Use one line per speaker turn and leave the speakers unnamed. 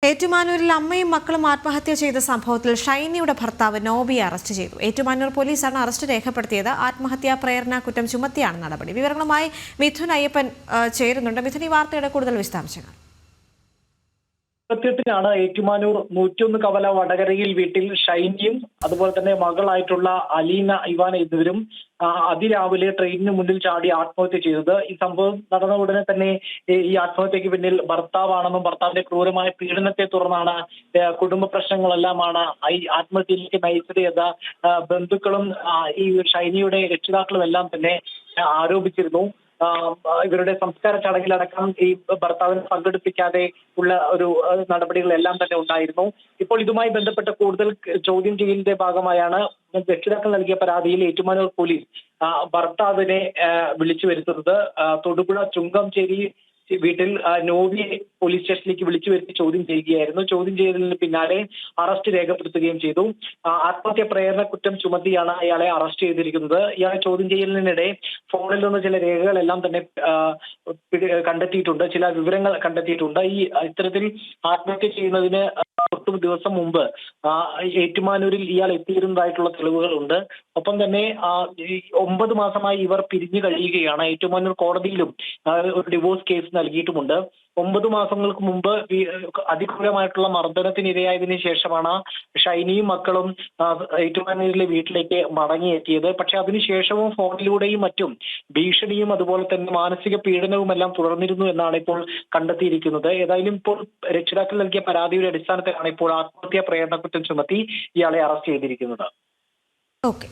ഏറ്റുമാനൂരിൽ അമ്മയും മക്കളും ആത്മഹത്യ ചെയ്ത സംഭവത്തിൽ ഷൈനിയുടെ ഭർത്താവ് നോബിയെ അറസ്റ്റ് ചെയ്തു. ഏറ്റുമാനൂർ പോലീസാണ് അറസ്റ്റ് രേഖപ്പെടുത്തിയത്. ആത്മഹത്യാ പ്രേരണ കുറ്റം ചുമത്തിയാണ് നടപടി. വിവരങ്ങളുമായി മിഥുൻ അയ്യപ്പൻ ചേരുന്നുണ്ട്. മിഥുൻ, ഈ വാർത്തയുടെ കൂടുതൽ വിശദാംശങ്ങൾ.
28-നാണ് ഏറ്റുമാനൂർ 101 കവല വടകരയിൽ വീട്ടിൽ ഷൈനിയും അതുപോലെ തന്നെ മകളായിട്ടുള്ള അലീന ഇവാൻ എന്നിവരും അതിരാവിലെ ട്രെയിനിന് മുന്നിൽ ചാടി ആത്മഹത്യ ചെയ്തത്. ഈ സംഭവം നടന്ന ഉടനെ തന്നെ ഈ ആത്മഹത്യക്ക് പിന്നിൽ ഭർത്താവാണെന്നും ഭർത്താവിന്റെ ക്രൂരമായ പീഡനത്തെ തുടർന്നാണ് കുടുംബ പ്രശ്നങ്ങളെല്ലാമാണ് ഈ ആത്മഹത്യയിലേക്ക് നയിച്ചത് എന്ന് ബന്ധുക്കളും ഈ ഷൈനിയുടെ രക്ഷിതാക്കളും എല്ലാം തന്നെ ആരോപിച്ചിരുന്നു. ഇവരുടെ സംസ്കാര ചടങ്ങിലടക്കം ഈ ഭർത്താവിനെ പങ്കെടുപ്പിക്കാതെ ഉള്ള ഒരു നടപടികളെല്ലാം തന്നെ ഉണ്ടായിരുന്നു. ഇപ്പോൾ ഇതുമായി ബന്ധപ്പെട്ട കൂടുതൽ ചോദ്യം ചെയ്യലിന്റെ ഭാഗമായാണ് രക്ഷിതാക്കൾ നൽകിയ പരാതിയിൽ ഏറ്റുമാനൂർ പോലീസ് ഭർത്താവിനെ വിളിച്ചു വരുത്തുന്നത്. തൊടുപുഴ ചുങ്കംചേരി വീട്ടിൽ നോബിയെ പോലീസ് സ്റ്റേഷനിലേക്ക് വിളിച്ചു വരുത്തി ചോദ്യം ചെയ്യുകയായിരുന്നു. ചോദ്യം ചെയ്തതിന് പിന്നാലെ അറസ്റ്റ് രേഖപ്പെടുത്തുകയും ചെയ്തു. ആത്മഹത്യ പ്രേരണ കുറ്റം ചുമത്തിയാണ് ഇയാളെ അറസ്റ്റ് ചെയ്തിരിക്കുന്നത്. ഇയാളെ ചോദ്യം ചെയ്യലിനിടെ ഫോണിൽ നിന്ന് ചില രേഖകളെല്ലാം തന്നെ കണ്ടെത്തിയിട്ടുണ്ട്, ചില വിവരങ്ങൾ കണ്ടെത്തിയിട്ടുണ്ട്. ഈ ഇത്തരത്തിൽ ആത്മഹത്യ ചെയ്യുന്നതിന് തൊട്ടു ദിവസം മുമ്പ് ഏറ്റുമാനൂരിൽ ഇയാൾ എത്തിയിരുന്നതായിട്ടുള്ള തെളിവുകളുണ്ട്. ഒപ്പം തന്നെ 9 മാസമായി ഇവർ പിരിഞ്ഞു കഴിയുകയാണ്. ഏറ്റുമാനൂർ കോടതിയിലും ഒരു ഡിവോഴ്സ് കേസ് നൽകിയിട്ടുമുണ്ട്. 9 മാസങ്ങൾക്ക് മുമ്പ് അതിക്രൂരമായിട്ടുള്ള മർദ്ദനത്തിനിരയായതിനു ശേഷമാണ് ഷൈനിയും മക്കളും ഏറ്റുമാനൂരിലെ വീട്ടിലേക്ക് മടങ്ങിയെത്തിയത്. പക്ഷെ അതിനുശേഷവും ഫോണിലൂടെയും മറ്റും ഭീഷണിയും അതുപോലെ തന്നെ മാനസിക പീഡനവും എല്ലാം തുടർന്നിരുന്നു എന്നാണ് ഇപ്പോൾ കണ്ടെത്തിയിരിക്കുന്നത്. ഏതായാലും ഇപ്പോൾ രക്ഷിതാക്കൾ നൽകിയ പരാതിയുടെ അടിസ്ഥാനത്തിലാണ് ഇപ്പോൾ ആത്മഹത്യാ പ്രേരണ കുറ്റം ചുമത്തി ഇയാളെ അറസ്റ്റ് ചെയ്തിരിക്കുന്നത്.
ഓക്കെ.